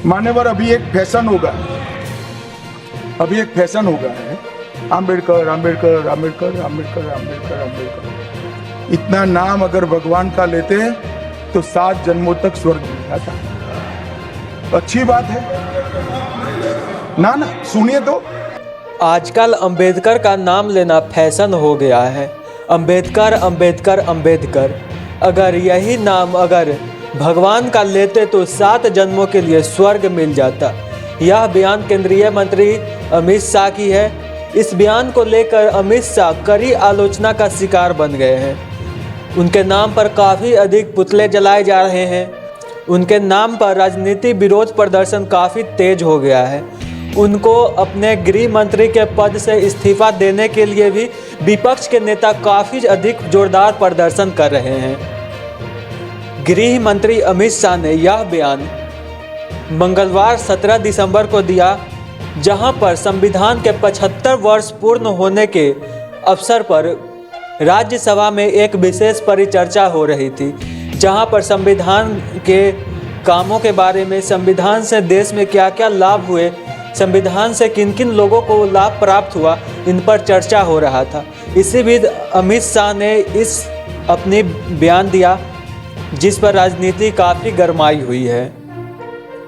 मान्यवर, अभी एक फैशन हो गया है, आम्बेडकर आम्बेडकर आम्बेडकर आम्बेडकर आम्बेडकर आम्बेडकर। इतना नाम अगर भगवान का लेते तो 7 जन्मों तक स्वर्ग मिल जाता। अच्छी बात है ना? सुनिए तो। आजकल अंबेडकर का नाम लेना फैशन हो गया है। अंबेडकर अंबेडकर अंबेडकर। अगर यही नाम अगर भगवान का लेते तो 7 जन्मों के लिए स्वर्ग मिल जाता। यह बयान केंद्रीय मंत्री अमित शाह की है। इस बयान को लेकर अमित शाह कड़ी आलोचना का शिकार बन गए हैं। उनके नाम पर काफ़ी अधिक पुतले जलाए जा रहे हैं। उनके नाम पर राजनीति विरोध प्रदर्शन काफ़ी तेज हो गया है। उनको अपने गृह मंत्री के पद से इस्तीफा देने के लिए भी विपक्ष के नेता काफ़ी अधिक जोरदार प्रदर्शन कर रहे हैं। गृह मंत्री अमित शाह ने यह बयान मंगलवार 17 दिसंबर को दिया, जहां पर संविधान के 75 वर्ष पूर्ण होने के अवसर पर राज्यसभा में एक विशेष परिचर्चा हो रही थी, जहां पर संविधान के कामों के बारे में, संविधान से देश में क्या क्या लाभ हुए, संविधान से किन किन लोगों को लाभ प्राप्त हुआ, इन पर चर्चा हो रहा था। इसी बीच अमित शाह ने इस अपनी बयान दिया, जिस पर राजनीति काफ़ी गरमाई हुई है।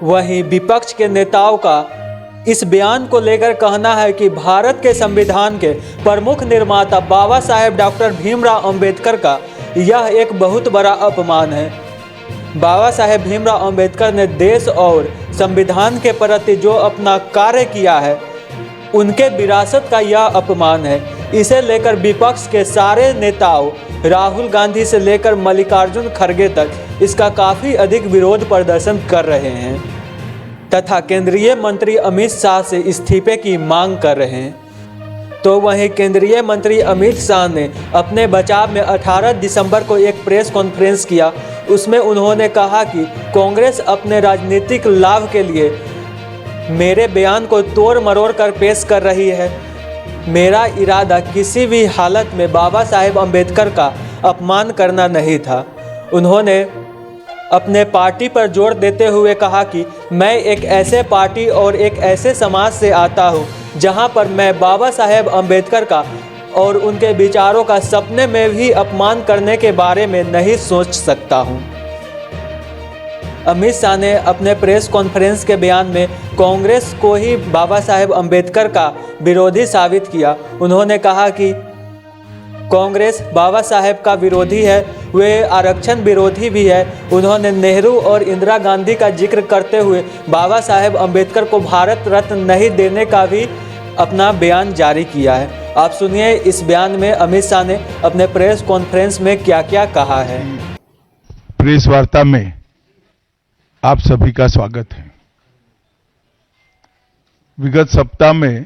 वहीं विपक्ष के नेताओं का इस बयान को लेकर कहना है कि भारत के संविधान के प्रमुख निर्माता बाबा साहेब डॉक्टर भीमराव अंबेडकर का यह एक बहुत बड़ा अपमान है। बाबा साहेब भीमराव अंबेडकर ने देश और संविधान के प्रति जो अपना कार्य किया है, उनके विरासत का यह अपमान है। इसे लेकर विपक्ष के सारे नेताओं, राहुल गांधी से लेकर मल्लिकार्जुन खड़गे तक इसका काफ़ी अधिक विरोध प्रदर्शन कर रहे हैं तथा केंद्रीय मंत्री अमित शाह से इस्तीफे की मांग कर रहे हैं। तो वहीं केंद्रीय मंत्री अमित शाह ने अपने बचाव में 18 दिसंबर को एक प्रेस कॉन्फ्रेंस किया। उसमें उन्होंने कहा कि कांग्रेस अपने राजनीतिक लाभ के लिए मेरे बयान को तोड़ मरोड़ कर पेश कर रही है। मेरा इरादा किसी भी हालत में बाबा साहेब अम्बेडकर का अपमान करना नहीं था। उन्होंने अपने पार्टी पर जोर देते हुए कहा कि मैं एक ऐसे पार्टी और एक ऐसे समाज से आता हूं, जहां पर मैं बाबा साहेब अम्बेडकर का और उनके विचारों का सपने में भी अपमान करने के बारे में नहीं सोच सकता हूं। अमित शाह ने अपने प्रेस कॉन्फ्रेंस के बयान में कांग्रेस को ही बाबा साहेब अम्बेडकर का विरोधी साबित किया। उन्होंने कहा कि कांग्रेस बाबा साहेब का विरोधी है, वे आरक्षण विरोधी भी है। उन्होंने नेहरू और इंदिरा गांधी का जिक्र करते हुए बाबा साहेब अम्बेडकर को भारत रत्न नहीं देने का भी अपना बयान जारी किया है। आप सुनिए इस बयान में अमित शाह ने अपने प्रेस कॉन्फ्रेंस में क्या क्या कहा है। प्रेस वार्ता में आप सभी का स्वागत है। विगत सप्ताह में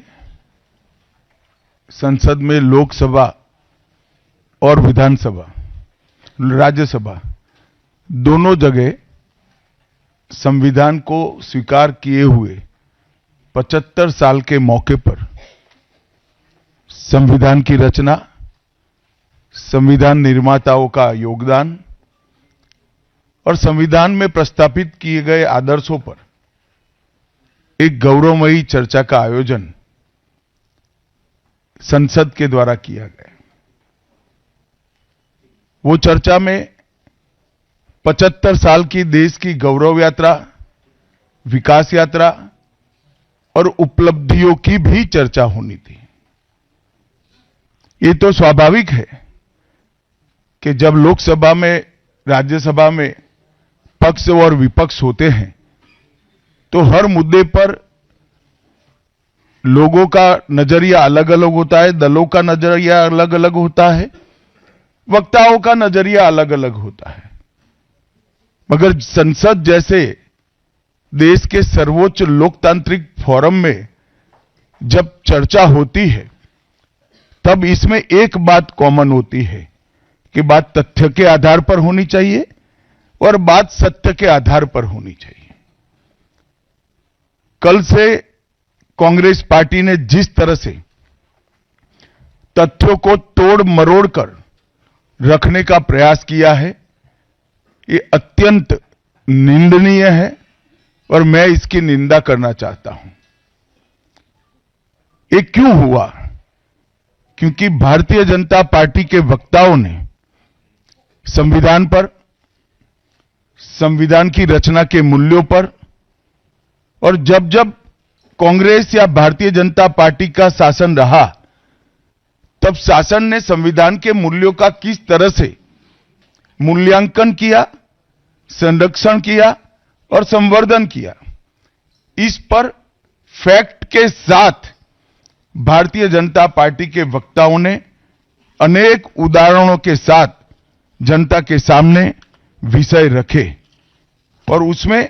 संसद में लोकसभा और विधानसभा, राज्यसभा दोनों जगह संविधान को स्वीकार किए हुए 75 साल के मौके पर संविधान की रचना, संविधान निर्माताओं का योगदान और संविधान में प्रस्तावित किए गए आदर्शों पर एक गौरवमयी चर्चा का आयोजन संसद के द्वारा किया गया। वो चर्चा में 75 साल की देश की गौरव यात्रा, विकास यात्रा और उपलब्धियों की भी चर्चा होनी थी। ये तो स्वाभाविक है कि जब लोकसभा में, राज्यसभा में पक्ष और विपक्ष होते हैं तो हर मुद्दे पर लोगों का नजरिया अलग अलग होता है, दलों का नजरिया अलग अलग होता है, वक्ताओं का नजरिया अलग अलग होता है। मगर संसद जैसे देश के सर्वोच्च लोकतांत्रिक फोरम में जब चर्चा होती है, तब इसमें एक बात कॉमन होती है कि बात तथ्य के आधार पर होनी चाहिए और बात सत्य के आधार पर होनी चाहिए। कल से कांग्रेस पार्टी ने जिस तरह से तथ्यों को तोड़ मरोड़ कर रखने का प्रयास किया है, ये अत्यंत निंदनीय है और मैं इसकी निंदा करना चाहता हूं। ये क्यों हुआ? क्योंकि भारतीय जनता पार्टी के वक्ताओं ने संविधान पर, संविधान की रचना के मूल्यों पर, और जब जब कांग्रेस या भारतीय जनता पार्टी का शासन रहा तब शासन ने संविधान के मूल्यों का किस तरह से मूल्यांकन किया, संरक्षण किया और संवर्धन किया, इस पर फैक्ट के साथ भारतीय जनता पार्टी के वक्ताओं ने अनेक उदाहरणों के साथ जनता के सामने विषय रखे और उसमें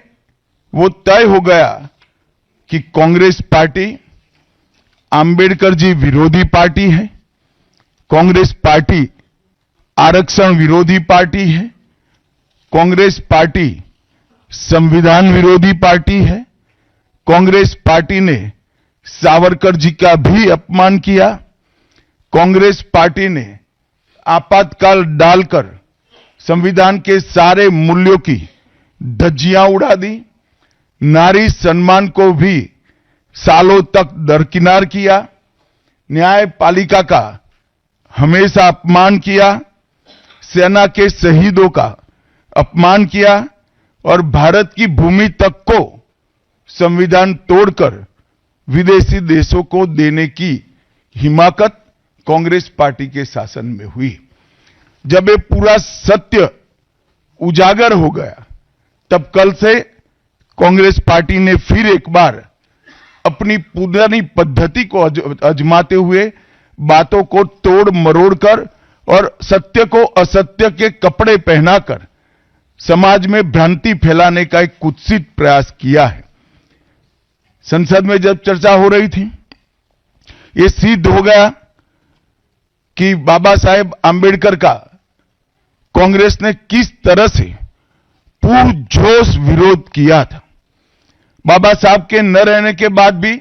वो तय हो गया कि कांग्रेस पार्टी आंबेडकर जी विरोधी पार्टी है, कांग्रेस पार्टी आरक्षण विरोधी पार्टी है, कांग्रेस पार्टी संविधान विरोधी पार्टी है, कांग्रेस पार्टी ने सावरकर जी का भी अपमान किया, कांग्रेस पार्टी ने आपातकाल डालकर संविधान के सारे मूल्यों की धज्जियां उड़ा दी, नारी सम्मान को भी सालों तक दरकिनार किया, न्यायपालिका का हमेशा अपमान किया, सेना के शहीदों का अपमान किया और भारत की भूमि तक को संविधान तोड़कर विदेशी देशों को देने की हिमाकत कांग्रेस पार्टी के शासन में हुई। जब ये पूरा सत्य उजागर हो गया तब कल से कांग्रेस पार्टी ने फिर एक बार अपनी पुरानी पद्धति को आजमाते हुए बातों को तोड़ मरोड़ कर और सत्य को असत्य के कपड़े पहनाकर समाज में भ्रांति फैलाने का एक कुत्सित प्रयास किया है। संसद में जब चर्चा हो रही थी, ये सिद्ध हो गया कि बाबा साहेब आंबेडकर का कांग्रेस ने किस तरह से पुरजोश विरोध किया था। बाबा साहब के न रहने के बाद भी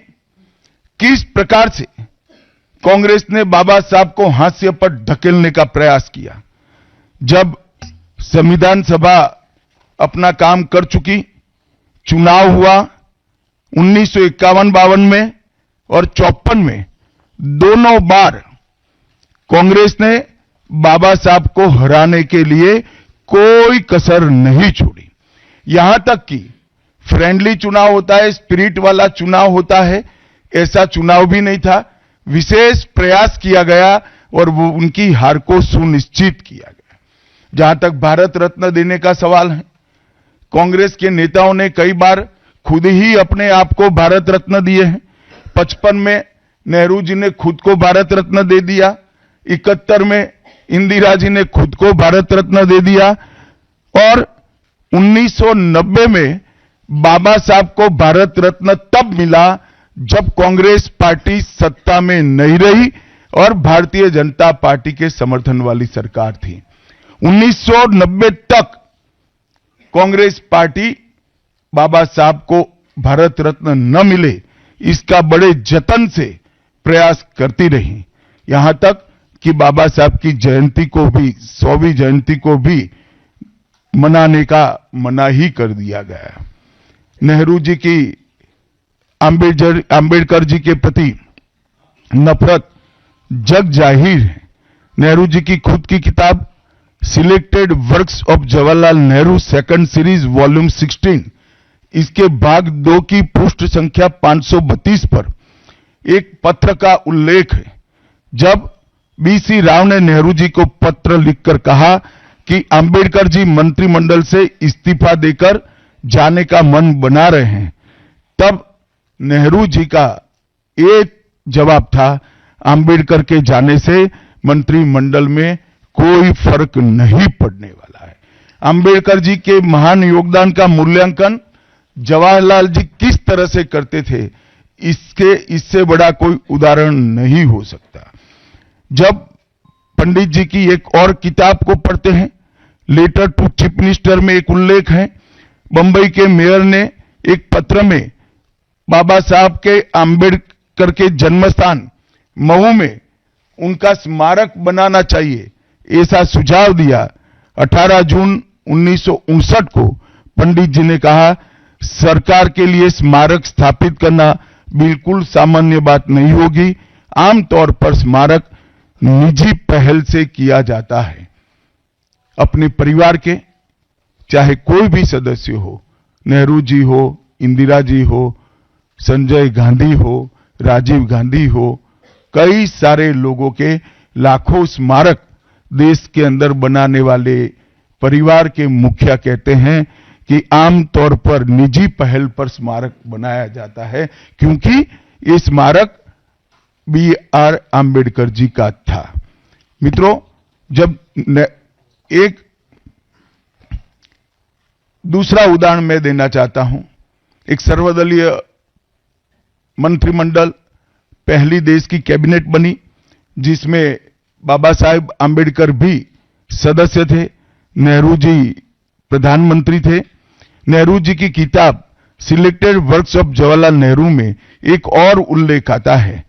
किस प्रकार से कांग्रेस ने बाबा साहब को हास्य पर ढकेलने का प्रयास किया। जब संविधान सभा अपना काम कर चुकी, चुनाव हुआ 1951-52 में और 54 में, दोनों बार कांग्रेस ने बाबा साहब को हराने के लिए कोई कसर नहीं छोड़ी। यहां तक कि फ्रेंडली चुनाव होता है, स्पिरिट वाला चुनाव होता है, ऐसा चुनाव भी नहीं था। विशेष प्रयास किया गया और वो उनकी हार को सुनिश्चित किया गया। जहां तक भारत रत्न देने का सवाल है, कांग्रेस के नेताओं ने कई बार खुद ही अपने आप को भारत रत्न दिए हैं। 55 में नेहरू जी ने खुद को भारत रत्न दे दिया, 71 में इंदिरा जी ने खुद को भारत रत्न दे दिया और 1990 में बाबा साहब को भारत रत्न तब मिला जब कांग्रेस पार्टी सत्ता में नहीं रही और भारतीय जनता पार्टी के समर्थन वाली सरकार थी। 1990 तक कांग्रेस पार्टी बाबा साहब को भारत रत्न न मिले इसका बड़े जतन से प्रयास करती रही, यहां तक कि बाबा साहब की जयंती को भी, 100वीं जयंती को भी मनाने का मना ही कर दिया गया। नेहरू जी की आंबेडकर जी के प्रति नफरत जग जाहिर है। नेहरू जी की खुद की किताब selected works of Jawaharlal Nehru second series volume 16, इसके भाग 2 की पृष्ठ संख्या 532 पर एक पत्र का उल्लेख है। जब बीसी राव ने नेहरू जी को पत्र लिखकर कहा कि आंबेडकर जी मंत्रिमंडल से इस्तीफा देकर जाने का मन बना रहे हैं, तब नेहरू जी का एक जवाब था, आंबेडकर के जाने से मंत्रिमंडल में कोई फर्क नहीं पड़ने वाला है। आंबेडकर जी के महान योगदान का मूल्यांकन जवाहरलाल जी किस तरह से करते थे, इससे बड़ा कोई उदाहरण नहीं हो सकता। जब पंडित जी की एक और किताब को पढ़ते हैं, लेटर टू चीफ मिनिस्टर में एक उल्लेख है, बंबई के मेयर ने एक पत्र में बाबा साहब के आंबेडकर के जन्मस्थान मऊ में उनका स्मारक बनाना चाहिए, ऐसा सुझाव दिया। 18 जून 1959 को पंडित जी ने कहा, सरकार के लिए स्मारक स्थापित करना बिल्कुल सामान्य बात नहीं होगी। आमतौर पर स्मारक निजी पहल से किया जाता है। अपने परिवार के चाहे कोई भी सदस्य हो, नेहरू जी हो, इंदिरा जी हो, संजय गांधी हो, राजीव गांधी हो, कई सारे लोगों के लाखों स्मारक देश के अंदर बनाने वाले परिवार के मुखिया कहते हैं कि आमतौर पर निजी पहल पर स्मारक बनाया जाता है, क्योंकि ये स्मारक B.R. आम्बेडकर जी का था। मित्रों, जब एक दूसरा उदाहरण मैं देना चाहता हूं। एक सर्वदलीय मंत्रिमंडल, पहली देश की कैबिनेट बनी जिसमें बाबा साहेब आम्बेडकर भी सदस्य थे, नेहरू जी प्रधानमंत्री थे। नेहरू जी की किताब selected works of Jawaharlal Nehru में एक और उल्लेख आता है।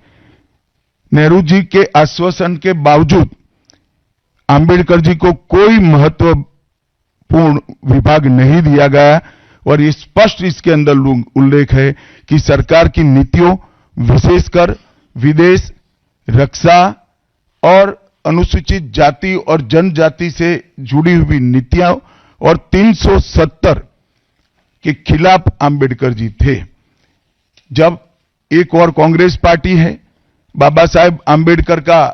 नेहरू जी के आश्वासन के बावजूद आम्बेडकर जी को कोई महत्वपूर्ण विभाग नहीं दिया गया और ये स्पष्ट इसके अंदर उल्लेख है कि सरकार की नीतियों, विशेषकर विदेश, रक्षा और अनुसूचित जाति और जनजाति से जुड़ी हुई नीतियां और 370 के खिलाफ आम्बेडकर जी थे। जब एक और कांग्रेस पार्टी है, बाबा साहेब आम्बेडकर का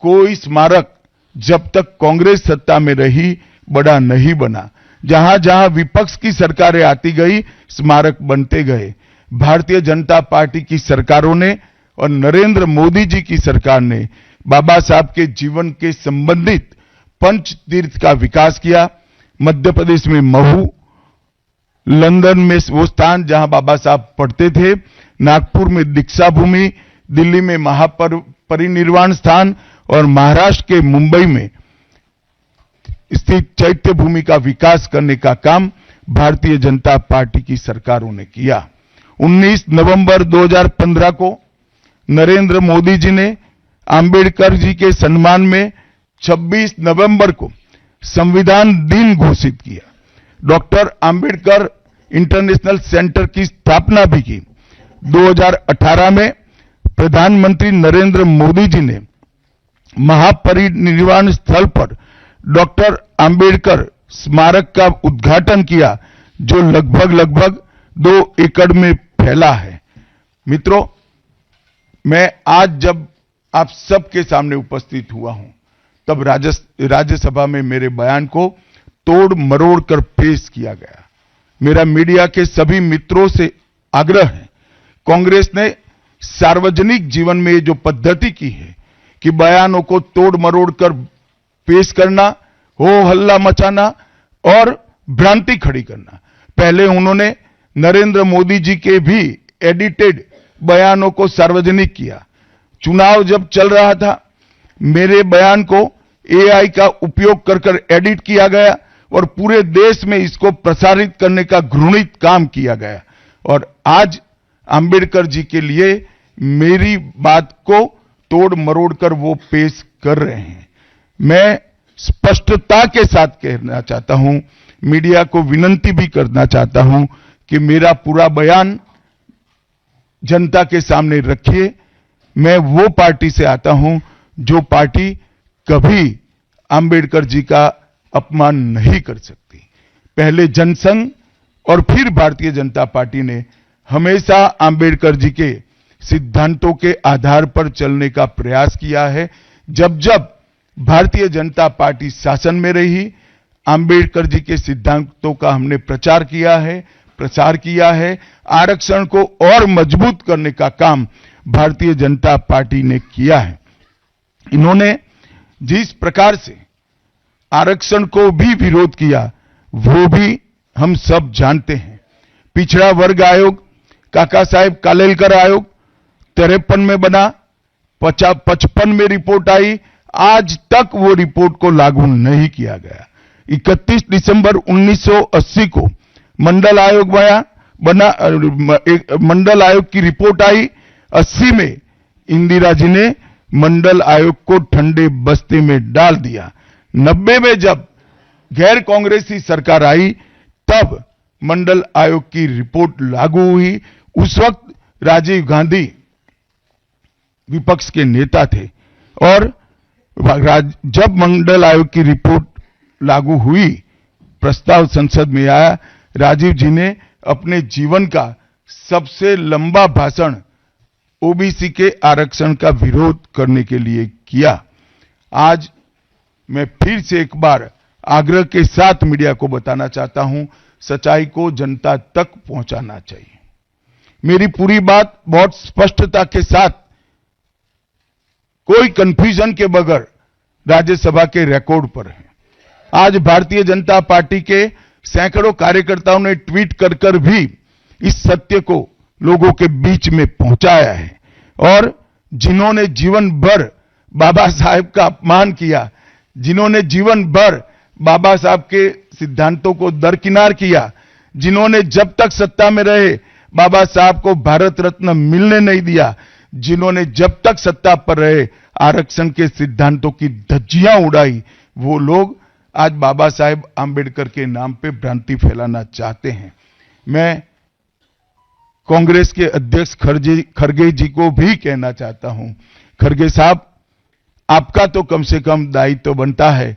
कोई स्मारक जब तक कांग्रेस सत्ता में रही बड़ा नहीं बना। जहां जहां विपक्ष की सरकारें आती गई, स्मारक बनते गए। भारतीय जनता पार्टी की सरकारों ने और नरेंद्र मोदी जी की सरकार ने बाबा साहब के जीवन के संबंधित पंच तीर्थ का विकास किया। मध्य प्रदेश में महू, लंदन में वो स्थान जहां बाबा साहब पढ़ते थे, नागपुर में दीक्षा भूमि, दिल्ली में महापरिनिर्वाण स्थान और महाराष्ट्र के मुंबई में स्थित चैत्य भूमि का विकास करने का काम भारतीय जनता पार्टी की सरकारों ने किया। 19 नवंबर 2015 को नरेंद्र मोदी जी ने आम्बेडकर जी के सम्मान में 26 नवंबर को संविधान दिन घोषित किया। डॉक्टर आम्बेडकर इंटरनेशनल सेंटर की स्थापना भी की। 2018 में प्रधानमंत्री नरेंद्र मोदी जी ने महापरिनिर्वाण स्थल पर डॉक्टर आम्बेडकर स्मारक का उद्घाटन किया, जो लगभग 2 एकड़ में फैला है। मित्रों, मैं आज जब आप सबके सामने उपस्थित हुआ हूं, तब राज्यसभा में मेरे बयान को तोड़ मरोड़ कर पेश किया गया। मेरा मीडिया के सभी मित्रों से आग्रह है, कांग्रेस ने सार्वजनिक जीवन में जो पद्धति की है कि बयानों को तोड़ मरोड़ कर पेश करना, हो हल्ला मचाना और भ्रांति खड़ी करना। पहले उन्होंने नरेंद्र मोदी जी के भी एडिटेड बयानों को सार्वजनिक किया। चुनाव जब चल रहा था, मेरे बयान को AI का उपयोग कर एडिट किया गया और पूरे देश में इसको प्रसारित करने का घृणित काम किया गया। और आज आम्बेडकर जी के लिए मेरी बात को तोड़ मरोड़ कर वो पेश कर रहे हैं। मैं स्पष्टता के साथ कहना चाहता हूं, मीडिया को विनती भी करना चाहता हूं कि मेरा पूरा बयान जनता के सामने रखिए। मैं वो पार्टी से आता हूं जो पार्टी कभी आम्बेडकर जी का अपमान नहीं कर सकती। पहले जनसंघ और फिर भारतीय जनता पार्टी ने हमेशा आम्बेडकर जी के सिद्धांतों के आधार पर चलने का प्रयास किया है। जब जब भारतीय जनता पार्टी शासन में रही, आम्बेडकर जी के सिद्धांतों का हमने प्रचार किया है, प्रसार किया है। आरक्षण को और मजबूत करने का काम भारतीय जनता पार्टी ने किया है। इन्होंने जिस प्रकार से आरक्षण को भी विरोध किया, वो भी हम सब जानते हैं। पिछड़ा वर्ग आयोग, काका साहेब कालेलकर आयोग 53 में बना, 55 में रिपोर्ट आई, आज तक वो रिपोर्ट को लागू नहीं किया गया। 31 दिसंबर 1980 को मंडल आयोग बना, मंडल आयोग की रिपोर्ट आई। 80 में इंदिरा जी ने मंडल आयोग को ठंडे बस्ते में डाल दिया। 90 में जब गैर कांग्रेसी सरकार आई, तब मंडल आयोग की रिपोर्ट लागू हुई, उस वक्त राजीव गांधी विपक्ष के नेता थे और जब मंडल आयोग की रिपोर्ट लागू हुई, प्रस्ताव संसद में आया, राजीव जी ने अपने जीवन का सबसे लंबा भाषण ओबीसी के आरक्षण का विरोध करने के लिए किया। आज मैं फिर से एक बार आग्रह के साथ मीडिया को बताना चाहता हूं, सच्चाई को जनता तक पहुंचाना चाहिए। मेरी पूरी बात बहुत स्पष्टता के साथ, कोई कंफ्यूजन के बगैर राज्यसभा के रिकॉर्ड पर है। आज भारतीय जनता पार्टी के सैकड़ों कार्यकर्ताओं ने ट्वीट कर भी इस सत्य को लोगों के बीच में पहुंचाया है और जिन्होंने जीवन भर बाबा साहेब का अपमान किया, जिन्होंने जीवन भर बाबा साहब के सिद्धांतों को दरकिनार किया, जिन्होंने जब तक सत्ता में रहे बाबा साहब को भारत रत्न मिलने नहीं दिया, जिन्होंने जब तक सत्ता पर रहे आरक्षण के सिद्धांतों की धज्जियां उड़ाई, वो लोग आज बाबा साहेब आंबेडकर के नाम पे भ्रांति फैलाना चाहते हैं। मैं कांग्रेस के अध्यक्ष खड़गे जी को भी कहना चाहता हूं, खड़गे साहब, आपका तो कम से कम दायित्व बनता है,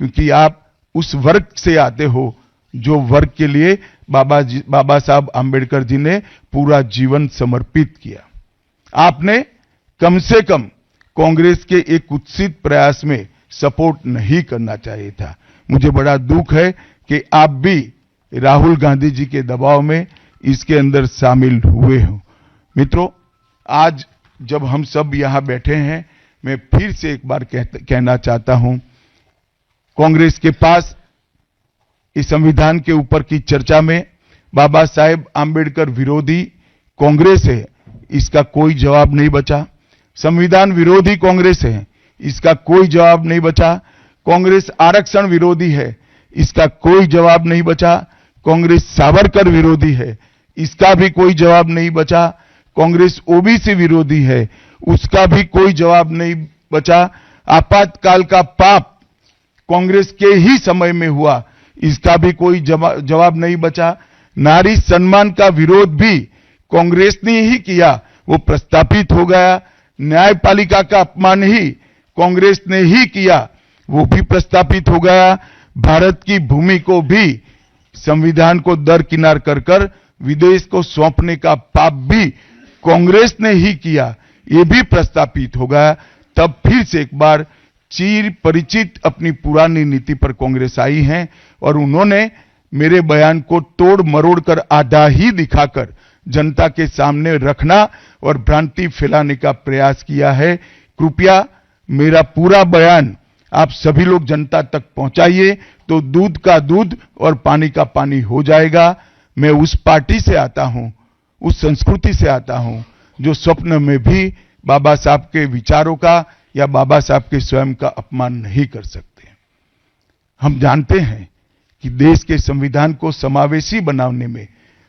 क्योंकि आप उस वर्ग से आते हो जो वर्ग के लिए बाबा साहब आंबेडकर जी ने पूरा जीवन समर्पित किया। आपने कम से कम कांग्रेस के एक कुत्सित प्रयास में सपोर्ट नहीं करना चाहिए था। मुझे बड़ा दुख है कि आप भी राहुल गांधी जी के दबाव में इसके अंदर शामिल हुए हो। मित्रों, आज जब हम सब यहां बैठे हैं, मैं फिर से एक बार कहना चाहता हूं, कांग्रेस के पास इस संविधान के ऊपर की चर्चा में बाबा साहेब आंबेडकर विरोधी कांग्रेस है, इसका कोई जवाब नहीं बचा। संविधान विरोधी कांग्रेस है, इसका कोई जवाब नहीं बचा। कांग्रेस आरक्षण विरोधी है, इसका कोई जवाब नहीं बचा। कांग्रेस सावरकर विरोधी है, इसका भी कोई जवाब नहीं बचा। कांग्रेस ओबीसी विरोधी है, उसका भी कोई जवाब नहीं बचा। आपातकाल का पाप कांग्रेस के ही समय में हुआ, इसका भी कोई जवाब नहीं बचा। नारी सम्मान का विरोध भी कांग्रेस ने ही किया, वो प्रस्तापित हो गया। न्यायपालिका का अपमान ही कांग्रेस ने ही किया, वो भी प्रस्तापित हो गया। भारत की भूमि को भी संविधान को दरकिनार कर विदेश को सौंपने का पाप भी कांग्रेस ने ही किया, ये भी प्रस्तापित हो गया। तब फिर से एक बार चिर परिचित अपनी पुरानी नीति पर कांग्रेस आई है और उन्होंने मेरे बयान को तोड़ मरोड़ कर आधा ही दिखाकर जनता के सामने रखना और भ्रांति फैलाने का प्रयास किया है। कृपया मेरा पूरा बयान आप सभी लोग जनता तक पहुंचाइए, तो दूध का दूध और पानी का पानी हो जाएगा। मैं उस पार्टी से आता हूं, उस संस्कृति से आता हूं, जो स्वप्न में भी बाबा साहब के विचारों का या बाबा साहब के स्वयं का अपमान नहीं कर सकते। हम जानते हैं कि देश के संविधान को समावेशी बनाने में,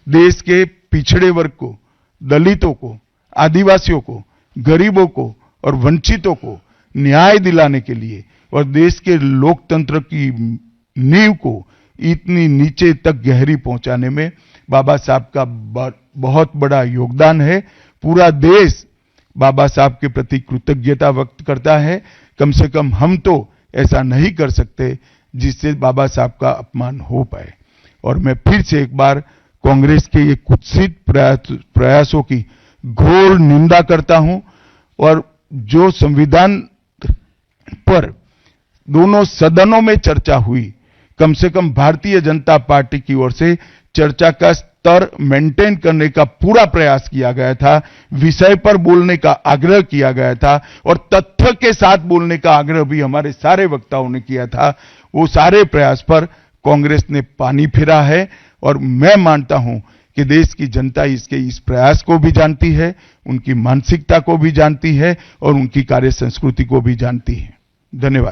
देश के पिछड़े वर्ग को, दलितों को, आदिवासियों को, गरीबों को और वंचितों को न्याय दिलाने के लिए और देश के लोकतंत्र की नींव को इतनी नीचे तक गहरी पहुंचाने में बाबा साहब का बहुत बड़ा योगदान है। पूरा देश बाबा साहब के प्रति कृतज्ञता व्यक्त करता है। कम से कम हम तो ऐसा नहीं कर सकते जिससे बाबा साहब का अपमान हो पाए। और मैं फिर से एक बार कांग्रेस के ये कुत्सित प्रयासों की घोर निंदा करता हूं और जो संविधान पर दोनों सदनों में चर्चा हुई, कम से कम भारतीय जनता पार्टी की ओर से चर्चा का स्तर मेंटेन करने का पूरा प्रयास किया गया था, विषय पर बोलने का आग्रह किया गया था और तथ्य के साथ बोलने का आग्रह भी हमारे सारे वक्ताओं ने किया था। वो सारे प्रयास पर कांग्रेस ने पानी फिरा है और मैं मानता हूं कि देश की जनता इसके इस प्रयास को भी जानती है, उनकी मानसिकता को भी जानती है और उनकी कार्य संस्कृति को भी जानती है। धन्यवाद।